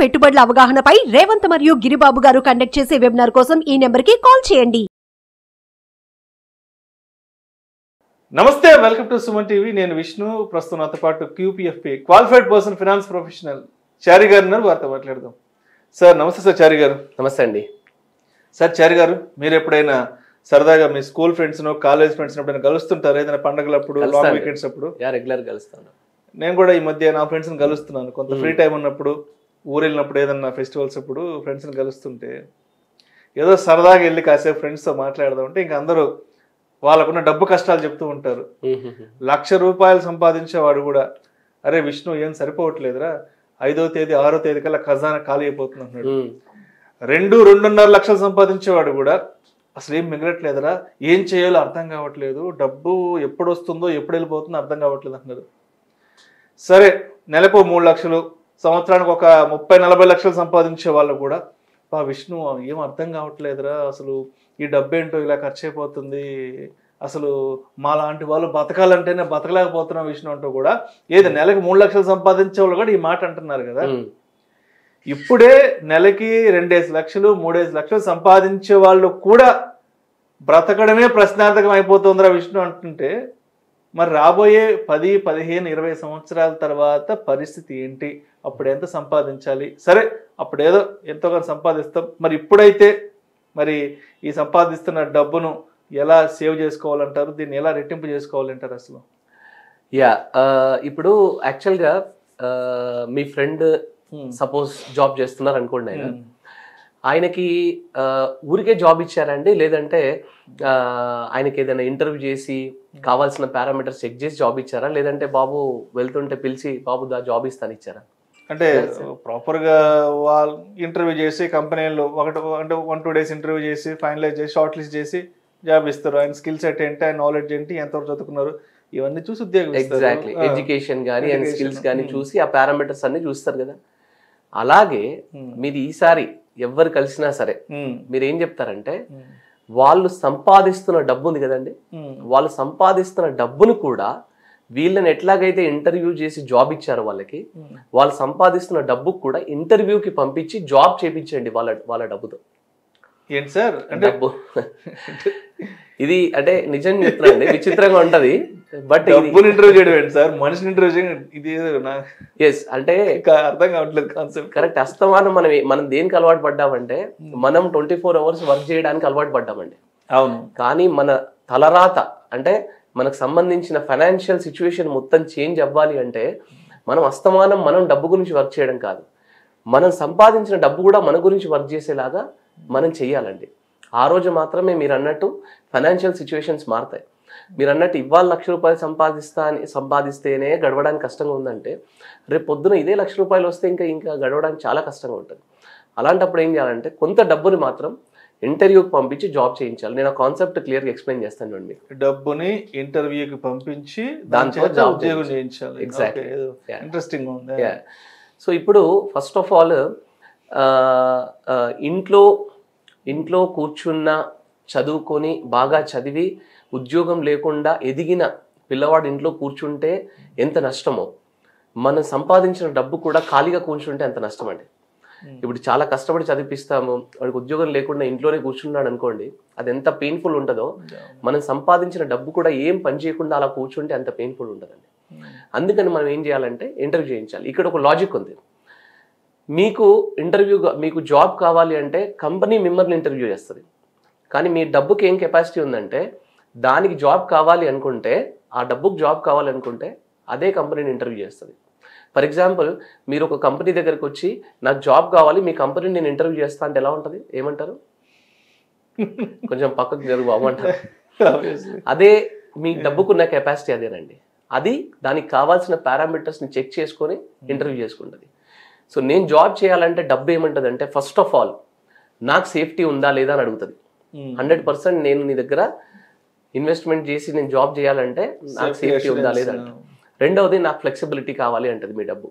పెట్టుబడుల అవగాహనపై రేవంత్ మరియు గిరిబాబు గారు కండక్ట్ చేసే వెబినార్ కోసం ఈ నెంబర్కి కాల్ చేయండి. నమస్తే, వెల్కమ్ టు సుమన్ టీవీ. నేను విష్ణు. ప్రస్తుతం నాతో పాటు QPFP qualified person finance professional Chari గారు ఉన్నారు. వారితో మాట్లాడదాం. సార్ నమస్తే. సార్ చారి గారు. నమస్తే అండి. సార్ చారి గారు, మీరు ఎప్పుడైనా సరదాగా మీ స్కూల్ ఫ్రెండ్స్ కాలేజ్ ఫ్రెండ్స్ ఎప్పుడైనా కలుస్తుంటారు? ఏదైనా పండుగలప్పుడు, లాంగ్ వీకెండ్స్ అప్పుడు? రెగ్యులర్ కలుస్తాను. నేను కూడా ఈ మధ్య నా ఫ్రెండ్స్ని కలుస్తున్నాను. కొంత ఫ్రీ టైం ఉన్నప్పుడు, ఊరు వెళ్ళినప్పుడు, ఏదన్నా ఫెస్టివల్స్ అప్పుడు ఫ్రెండ్స్ని కలుస్తుంటే ఏదో సరదాగా వెళ్ళి కాసేపు ఫ్రెండ్స్తో మాట్లాడదాం అంటే ఇంకా అందరూ వాళ్ళకున్న డబ్బు కష్టాలు చెప్తూ ఉంటారు. 1,00,000 రూపాయలు సంపాదించేవాడు కూడా, అరే విష్ణు ఏం సరిపోవట్లేదురా, 5వ తేదీ 6వ తేదీ కల్లా ఖజానా ఖాళీ అయిపోతుంది అన్నాడు. 2-2.5 లక్షలు సంపాదించేవాడు కూడా అసలు ఏం మిగలట్లేదురా, ఏం చేయాలో అర్థం కావట్లేదు, డబ్బు ఎప్పుడు వస్తుందో ఎప్పుడు వెళ్ళిపోతుందో అర్థం కావట్లేదు అన్నారు. సరే, నెలకు 3 లక్షలు, సంవత్సరానికి ఒక 30-40 లక్షలు సంపాదించే వాళ్ళు కూడా, విష్ణు ఏం అర్థం కావట్లేదురా, అసలు ఈ డబ్బేంటో ఇలా ఖర్చు అయిపోతుంది, అసలు మా లాంటి వాళ్ళు బతకాలంటేనే బతకలేకపోతున్నాం విష్ణు అంటూ కూడా, ఏది నెలకి 3 లక్షలు సంపాదించే వాళ్ళు కూడా ఈ మాట అంటున్నారు కదా. ఇప్పుడే నెలకి 2 లక్షలు 3 లక్షలు సంపాదించే వాళ్ళు కూడా బ్రతకడమే ప్రశ్నార్థకం అయిపోతుందిరా విష్ణు అంటుంటే, మరి రాబోయే 10, 15, 20 సంవత్సరాల తర్వాత పరిస్థితి ఏంటి? అప్పుడు ఎంత సంపాదించాలి? సరే, అప్పుడేదో ఎంతో కొంత సంపాదిస్తాం. మరి ఇప్పుడైతే మరి ఈ సంపాదిస్తున్న డబ్బును ఎలా సేవ్ చేసుకోవాలంటారు? దీన్ని ఎలా రెట్టింపు చేసుకోవాలంటారు అసలు? ఇప్పుడు యాక్చువల్గా మీ ఫ్రెండ్ సపోజ్ జాబ్ చేస్తున్నారు అనుకోండి, ఆయనకి ఊరికే జాబ్ ఇచ్చారండి, లేదంటే ఆయనకి ఏదైనా ఇంటర్వ్యూ చేసి కావాల్సిన పారామీటర్స్ చెక్ చేసి జాబ్ ఇచ్చారా, లేదంటే బాబు వెళ్తుంటే పిలిచి బాబు జాబ్ ఇస్తాను ఇచ్చారా? అంటే ప్రాపర్గా వాళ్ళు ఇంటర్వ్యూ చేసి కంపెనీలో 1-2 డేస్ ఇంటర్వ్యూ చేసి ఫైనలైజ్ చేసి షార్ట్ లిస్ట్ చేసి జాబ్ ఇస్తారు. ఆయన స్కిల్ సెట్ ఏంటి, ఆయన నాలెడ్జ్ ఏంటి, ఎంతవరకు చదువుకున్నారు, ఇవన్నీ చూసి ఉద్యోగం. ఎగ్జాక్ట్లీ, ఎడ్యుకేషన్ కానీ అండ్ స్కిల్స్ కానీ చూసి ఆ పారామీటర్స్ అన్ని చూస్తారు కదా. అలాగే మీరు ఈసారి ఎవరు కలిసినా సరే మీరు ఏం చెప్తారంటే, వాళ్ళు సంపాదిస్తున్న డబ్బు ఉంది కదండి, వాళ్ళు సంపాదిస్తున్న డబ్బును కూడా వీళ్ళని ఎట్లాగైతే ఇంటర్వ్యూ చేసి జాబ్ ఇచ్చారో వాళ్ళకి, వాళ్ళు సంపాదిస్తున్న డబ్బు కూడా ఇంటర్వ్యూకి పంపించి జాబ్ చేపించండి వాళ్ళ డబ్బుతో. ఏంటి సార్ డబ్బు? ఇది అంటే నిజం చెప్తున్నాండి, విచిత్రంగా ఉంటది. బట్ ఇంటర్వ్యూ చేయడం ఏంటి సార్, మనిషిని ఇంటర్వ్యూ చేయడం ఇది అంటే అర్థం కావట్లేదు కాన్సెప్ట్. కరెక్ట్. అస్తమానం మనం దేనికి అలవాటు పడ్డామంటే, మనం 24 hours వర్క్ చేయడానికి అలవాటు పడ్డామండి. అవును. కానీ మన తలరాత అంటే మనకు సంబంధించిన ఫైనాన్షియల్ సిచ్యువేషన్ మొత్తం చేంజ్ అవ్వాలి అంటే మనం అస్తమానం మనం డబ్బు గురించి వర్క్ చేయడం కాదు, మనం సంపాదించిన డబ్బు కూడా మన గురించి వర్క్ చేసేలాగా మనం చెయ్యాలండి. ఆ రోజు మాత్రమే మీరు అన్నట్టు ఫైనాన్షియల్ సిచ్యువేషన్స్ మారుతాయి. మీరు అన్నట్టు ఇవాళ 1,00,000 రూపాయలు సంపాదిస్తేనే గడవడానికి కష్టంగా ఉందంటే, రేపు పొద్దున ఇదే 1,00,000 రూపాయలు వస్తే ఇంకా గడవడానికి చాలా కష్టంగా ఉంటుంది. అలాంటప్పుడు ఏం చేయాలంటే, కొంత డబ్బుని మాత్రం ఇంటర్వ్యూకి పంపించి జాబ్ చేయించాలి. నేను ఆ కాన్సెప్ట్ క్లియర్గా ఎక్స్ప్లెయిన్ చేస్తాను చూడండి. డబ్బుని ఇంటర్వ్యూకి పంపించి దాంతో జాబ్ ఉద్యోగం చేయించాలి. ఎగ్జాక్ట్లీ. ఇంట్రెస్టింగ్ ఉంది. సో ఇప్పుడు ఫస్ట్ ఆఫ్ ఆల్ ఇంట్లో కూర్చున్న చదువుకొని బాగా చదివి ఉద్యోగం లేకుండా ఎదిగిన పిల్లవాడు ఇంట్లో కూర్చుంటే ఎంత నష్టమో, మనం సంపాదించిన డబ్బు కూడా ఖాళీగా కూర్చుంటే ఎంత నష్టం అండి. ఇప్పుడు చాలా కష్టపడి చదివిస్తాము, వాడికి ఉద్యోగం లేకుండా ఇంట్లోనే కూర్చున్నాడు అనుకోండి, అది ఎంత పెయిన్ఫుల్ ఉంటుందో, మనం సంపాదించిన డబ్బు కూడా ఏం పని చేయకుండా అలా కూర్చుంటే అంత పెయిన్ఫుల్ ఉంటుందండి. అందుకని మనం ఏం చేయాలంటే ఇంటర్వ్యూ చేయించాలి. ఇక్కడ ఒక లాజిక్ ఉంది. మీకు జాబ్ కావాలి అంటే కంపెనీ మిమ్మల్ని ఇంటర్వ్యూ చేస్తుంది. కానీ మీ డబ్బుకి ఏం కెపాసిటీ ఉందంటే, దానికి జాబ్ కావాలి అనుకుంటే, ఆ డబ్బుకి జాబ్ కావాలనుకుంటే అదే కంపెనీని ఇంటర్వ్యూ చేస్తుంది. ఫర్ ఎగ్జాంపుల్, మీరు ఒక కంపెనీ దగ్గరికి వచ్చి నాకు జాబ్ కావాలి, మీ కంపెనీని నేను ఇంటర్వ్యూ చేస్తా అంటే ఎలా ఉంటుంది? ఏమంటారు? కొంచెం పక్కకు జరుగు బాగుంటారు. అదే మీ డబ్బుకున్న కెపాసిటీ అదేనండి. అది దానికి కావాల్సిన పారామీటర్స్ని చెక్ చేసుకొని ఇంటర్వ్యూ చేసుకుంటుంది. సో నేను జాబ్ చేయాలంటే డబ్బు ఏమంటుంది అంటే, ఫస్ట్ ఆఫ్ ఆల్ నాకు సేఫ్టీ ఉందా లేదా అని అడుగుతుంది. 100% నేను నీ దగ్గర ఇన్వెస్ట్మెంట్ చేసి నేను జాబ్ చేయాలంటే నాకు సేఫ్టీ ఉందా లేదా అంటే. రెండవది నాకు ఫ్లెక్సిబిలిటీ కావాలి అంటది మీ డబ్బు.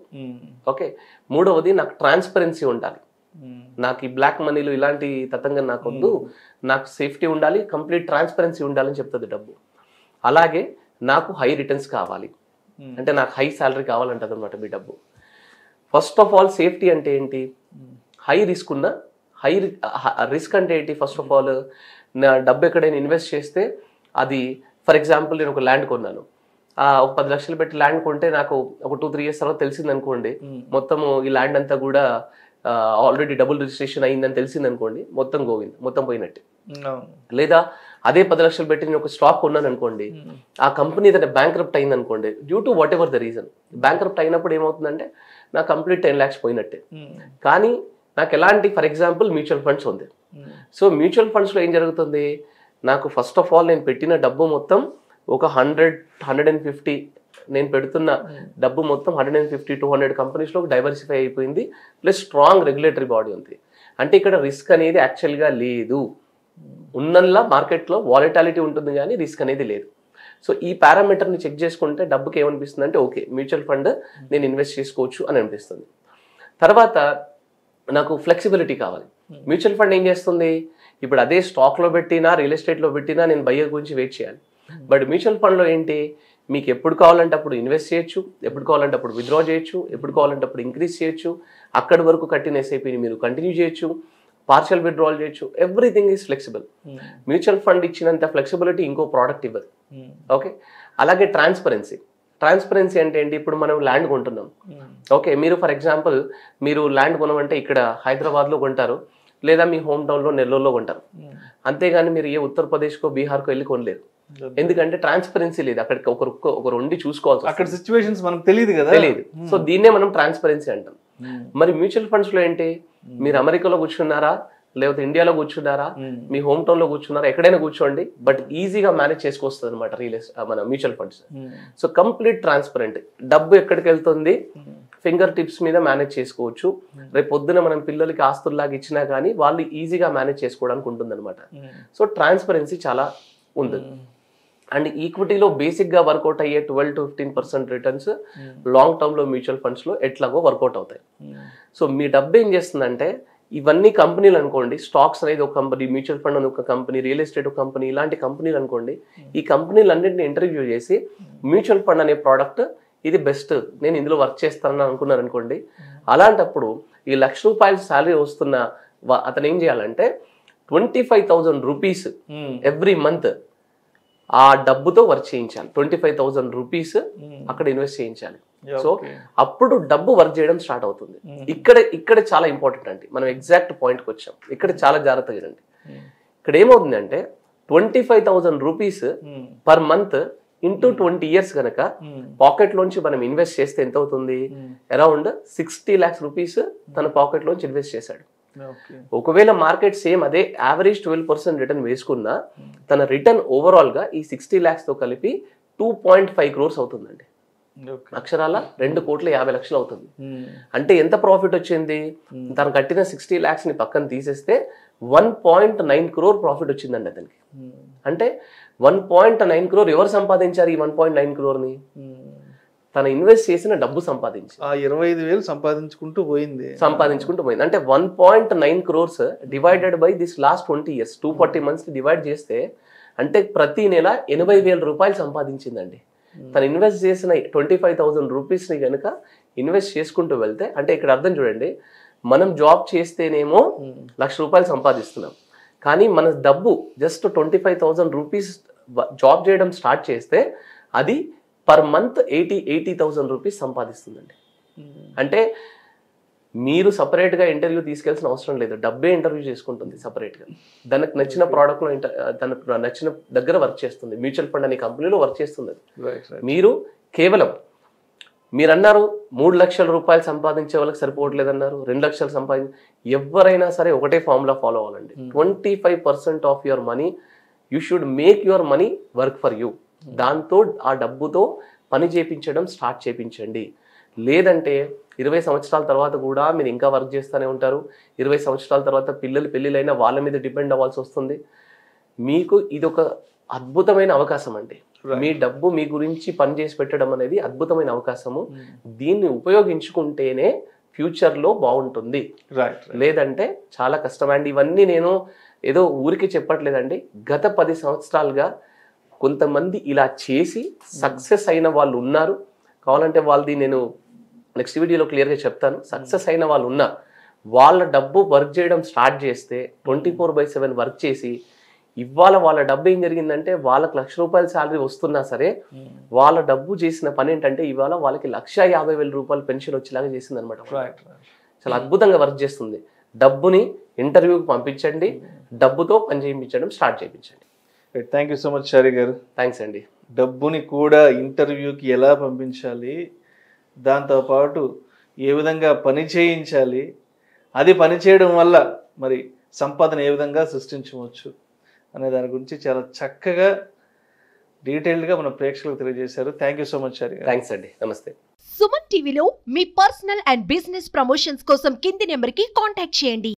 ఓకే. మూడవది నాకు ట్రాన్స్పరెన్సీ ఉండాలి, నాకు ఈ బ్లాక్ మనీలు ఇలాంటి తతంగా నాకు వద్దు, నాకు సేఫ్టీ ఉండాలి, కంప్లీట్ ట్రాన్స్పరెన్సీ ఉండాలని చెప్తుంది డబ్బు. అలాగే నాకు హై రిటర్న్స్ కావాలి అంటే నాకు హై శాలరీ కావాలంటది అనమాట మీ డబ్బు. ఫస్ట్ ఆఫ్ ఆల్ సేఫ్టీ అంటే ఏంటి, హై రిస్క్ ఉన్న రిస్క్ అంటే ఏంటి, ఫస్ట్ ఆఫ్ ఆల్ నా డబ్బు ఎక్కడైనా ఇన్వెస్ట్ చేస్తే అది ఫర్ ఎగ్జాంపుల్ నేను ఒక ల్యాండ్ కొన్నాను, ఒక 10 లక్షలు పెట్టి ల్యాండ్ కొంటే నాకు ఒక 2-3 years తర్వాత తెలిసింది అనుకోండి మొత్తము ఈ ల్యాండ్ అంతా కూడా ఆల్రెడీ డబుల్ రిజిస్ట్రేషన్ అయిందని తెలిసింది అనుకోండి, మొత్తం గోవింది, మొత్తం పోయినట్టే. లేదా అదే 10 లక్షలు పెట్టి నేను ఒక స్టాక్ కొన్నాను అనుకోండి, ఆ కంపెనీ ఏదైనా బ్యాంక్రప్ట్ అయింది అనుకోండి, due to what ever the reason bankrupt అయినప్పుడు ఏమవుతుందంటే నాకు కంప్లీట్ 10 lakhs పోయినట్టే. కానీ నాకు ఎలాంటి ఫర్ ఎగ్జాంపుల్ మ్యూచువల్ ఫండ్స్ ఉంది. సో మ్యూచువల్ ఫండ్స్లో ఏం జరుగుతుంది, నాకు ఫస్ట్ ఆఫ్ ఆల్ నేను పెట్టిన డబ్బు మొత్తం ఒక 100-150 నేను పెడుతున్న డబ్బు మొత్తం 150-200 కంపెనీస్లో డైవర్సిఫై అయిపోయింది, ప్లస్ స్ట్రాంగ్ రెగ్యులేటరీ బాడీ ఉంది. అంటే ఇక్కడ రిస్క్ అనేది యాక్చువల్గా లేదు, ఉన్నల్లా మార్కెట్లో వాలటాలిటీ ఉంటుంది కానీ రిస్క్ అనేది లేదు. సో ఈ పారామీటర్ని చెక్ చేసుకుంటే డబ్బుకి ఏమనిపిస్తుంది అంటే ఓకే మ్యూచువల్ ఫండ్ నేను ఇన్వెస్ట్ చేసుకోవచ్చు అని అనిపిస్తుంది. తర్వాత నాకు ఫ్లెక్సిబిలిటీ కావాలి. మ్యూచువల్ ఫండ్ ఏం చేస్తుంది, ఇప్పుడు అదే స్టాక్లో పెట్టినా రియల్ ఎస్టేట్లో పెట్టినా నేను బయ్యర్ గురించి వెయిట్ చేయాలి. బట్ మ్యూచువల్ ఫండ్లో ఏంటి, మీకు ఎప్పుడు కావాలంటే అప్పుడు ఇన్వెస్ట్ చేయొచ్చు, ఎప్పుడు కావాలంటే అప్పుడు విత్డ్రా చేయొచ్చు, ఎప్పుడు కావాలంటే అప్పుడు ఇంక్రీజ్ చేయొచ్చు, అక్కడి వరకు కట్టిన ఎస్ఐపిని మీరు కంటిన్యూ చేయొచ్చు, పార్షియల్ విత్డ్రాల్ చేయొచ్చు, everything is flexible. Mutual fund ఇచ్చినంత ఫ్లెక్సిబిలిటీ ఇంకో ప్రోడక్ట్ ఇవ్వదు. ఓకే, అలాగే ట్రాన్స్పరెన్సీ అంటే ఏంటి, ఇప్పుడు మనం ల్యాండ్ కొంటున్నాం, ఓకే మీరు ఫర్ ఎగ్జాంపుల్ మీరు ల్యాండ్ కొనమంటే ఇక్కడ హైదరాబాద్లో కొంటారు, లేదా మీ హోమ్ టౌన్లో నెల్లూరులో కొంటారు, అంతేగాని మీరు ఏ ఉత్తరప్రదేశ్కో బీహార్కో వెళ్ళి కొనలేరు. ఎందుకంటే ట్రాన్స్పరెన్సీ లేదు, అక్కడికి ఒకరు ఉండి చూసుకోవాల్సి, అక్కడ సిచ్యువేషన్స్ మనకు తెలియదు కదా, తెలియదు. సో దీన్నే మనం ట్రాన్స్పరెన్సీ అంటాం. మరి మ్యూచువల్ ఫండ్స్ లో ఏంటి, మీరు అమెరికాలో కూర్చున్నారా, లేకపోతే ఇండియాలో కూర్చున్నారా, మీ హోమ్ టౌన్ లో కూర్చున్నారా, ఎక్కడైనా కూర్చోండి, బట్ ఈజీగా మేనేజ్ చేసుకొస్తుంది అనమాట మన mutual funds. So complete transparent, డబ్బు ఎక్కడికి వెళ్తుంది ఫింగర్ టిప్స్ మీద మేనేజ్ చేసుకోవచ్చు. రేపు పొద్దున మనం పిల్లలకి ఆస్తుల్లాగా ఇచ్చినా కానీ వాళ్ళు ఈజీగా మేనేజ్ చేసుకోవడానికి ఉంటుంది అనమాట. సో ట్రాన్స్పరెన్సీ చాలా ఉంది. అండ్ ఈక్విటీలో బేసిక్ గా వర్కౌట్ అయ్యే 12-15% రిటర్న్స్ లాంగ్ టర్మ్ లో మ్యూచువల్ ఫండ్స్ లో ఎట్లాగో వర్కౌట్ అవుతాయి. సో మీ డబ్బు ఏం చేస్తుందంటే, ఇవన్నీ కంపెనీలు అనుకోండి, స్టాక్స్ అనేది ఒక కంపెనీ, మ్యూచువల్ ఫండ్ అనేది ఒక కంపెనీ, రియల్ ఎస్టేట్ ఒక కంపెనీ, ఇలాంటి కంపెనీలు అనుకోండి, ఈ కంపెనీలన్నింటినీ ఇంటర్వ్యూ చేసి మ్యూచువల్ ఫండ్ అనే ప్రోడక్ట్ ఇది బెస్ట్, నేను ఇందులో వర్క్ చేస్తానని అనుకున్నారు అనుకోండి, అలాంటప్పుడు ఈ ₹1,00,000 శాలరీ వస్తున్న అతను ఏం చేయాలంటే 25,000 రూపీస్ ఎవ్రీ మంత్ ఆ డబ్బుతో వర్క్ చేయించాలి. 25,000 రూపీస్ అక్కడ ఇన్వెస్ట్ చేయించాలి. సో అప్పుడు డబ్బు వర్క్ చేయడం స్టార్ట్ అవుతుంది. ఇక్కడ చాలా ఇంపార్టెంట్ అండి, మనం ఎగ్జాక్ట్ పాయింట్కి వచ్చాం. ఇక్కడ చాలా జాగ్రత్తగా వినండి. ఇక్కడ ఏమవుతుందంటే 25,000 rupees per month into 20 years కనుక పాకెట్ లోంచి మనం ఇన్వెస్ట్ చేస్తే ఎంత అవుతుంది, అరౌండ్ 60 lakhs రూపీస్ తన పాకెట్ లోంచి ఇన్వెస్ట్ చేశాడు. ఒకవేళ మార్కెట్ సేమ్ అదే యావరేజ్ 12% రిటర్న్ వేసుకున్నా తన రిటర్న్ ఓవరాల్ గా ఈ 60 lakhs తో కలిపి 2.5 crores అవుతుందండి. అక్షరాల 2,50,00,000 అవుతుంది. అంటే ఎంత ప్రాఫిట్ వచ్చింది, తను కట్టిన 60 lakhs ని పక్కన తీసేస్తే 1.9 crore ప్రాఫిట్ వచ్చిందండి అతనికి. అంటే 1.9 crore ఎవరు సంపాదించారు, ఈ 1.9 crore ని తన ఇన్వెస్ట్ చేసిన డబ్బు సంపాదించి 25,000 సంపాదించుకుంటూ పోయింది. అంటే 1.9 crores divided by this last 20 years 240 months divide చేస్తే అంటే ప్రతి నెల 80,000 రూపాయలు సంపాదించిందండి. తను ఇన్వెస్ట్ చేసిన 25,000 రూపీస్ని కనుక ఇన్వెస్ట్ చేసుకుంటూ వెళ్తే, అంటే ఇక్కడ అర్థం చూడండి, మనం జాబ్ చేస్తేనేమో ₹1,00,000 సంపాదిస్తున్నాం, కానీ మన డబ్బు జస్ట్ 25,000 రూపీస్ జాబ్ చేయడం స్టార్ట్ చేస్తే అది పర్ మంత్ 80,000 రూపీస్ సంపాదిస్తుందండి. అంటే మీరు సపరేట్గా ఇంటర్వ్యూ తీసుకెళ్లాల్సిన అవసరం లేదు, డబ్బే ఇంటర్వ్యూ చేసుకుంటుంది సపరేట్గా. తనకు నచ్చిన ప్రోడక్ట్లో తనకు నచ్చిన దగ్గర వర్క్ చేస్తుంది. మ్యూచువల్ ఫండ్ అనే కంపెనీలో వర్క్ చేస్తుంది. మీరు కేవలం మీరు అన్నారు 3 లక్షల రూపాయలు సంపాదించే వాళ్ళకి సరిపోవట్లేదు అన్నారు, 2 లక్షలు ఎవరైనా సరే ఒకటే ఫార్ములా ఫాలో అవ్వాలండి. 25% of your money you should make your money work for you. దాంతో ఆ డబ్బుతో పని చేయించడం స్టార్ట్ చేయించండి. లేదంటే 20 సంవత్సరాల తర్వాత కూడా మీరు ఇంకా వర్క్ చేస్తూనే ఉంటారు. 20 సంవత్సరాల తర్వాత పెళ్ళిళ్ళైనా వాళ్ళ మీద డిపెండ్ అవ్వాల్సి వస్తుంది. మీకు ఇది ఒక అద్భుతమైన అవకాశం అండి. మీ డబ్బు మీ గురించి పనిచేసి పెట్టడం అనేది అద్భుతమైన అవకాశము. దీన్ని ఉపయోగించుకుంటేనే ఫ్యూచర్లో బాగుంటుంది, లేదంటే చాలా కష్టం అండి. ఇవన్నీ నేను ఏదో ఊరికి చెప్పట్లేదండి. గత 10 సంవత్సరాలుగా కొంతమంది ఇలా చేసి సక్సెస్ అయిన వాళ్ళు ఉన్నారు. కావాలంటే వాళ్ళది నేను నెక్స్ట్ వీడియోలో క్లియర్గా చెప్తాను. సక్సెస్ అయిన వాళ్ళు ఉన్నారు, వాళ్ళ డబ్బు వర్క్ చేయడం స్టార్ట్ చేస్తే 24/7 వర్క్ చేసి ఇవాళ వాళ్ళ డబ్బు ఏం జరిగిందంటే వాళ్ళకి ₹1,00,000 శాలరీ వస్తున్నా సరే వాళ్ళ డబ్బు చేసిన పని ఏంటంటే ఇవాళ వాళ్ళకి ₹1,50,000 పెన్షన్ వచ్చేలాగా చేసింది అనమాట. చాలా అద్భుతంగా వర్క్ చేస్తుంది. డబ్బుని ఇంటర్వ్యూకి పంపించండి, డబ్బుతో పని చేయించడం స్టార్ట్ చేయించండి. థ్యాంక్ యూ సో మచ్ చారి గారు. థ్యాంక్స్ అండి. డబ్బుని కూడా ఇంటర్వ్యూకి ఎలా పంపించాలి, దాంతోపాటు ఏ విధంగా పని చేయించాలి, అది పని చేయడం వల్ల మరి సంపాదన ఏ విధంగా సృష్టించవచ్చు అనే దాని గురించి చాలా చక్కగా డీటెయిల్డ్గా మన ప్రేక్షకులకు తెలియజేశారు. థ్యాంక్ యూ సో మచ్ చారి గారు. థ్యాంక్స్ అండి. నమస్తే. సుమన్ టీవీలో మీ పర్సనల్ అండ్ బిజినెస్ ప్రమోషన్స్ కోసం కింది నెంబర్కి కాంటాక్ట్ చేయండి.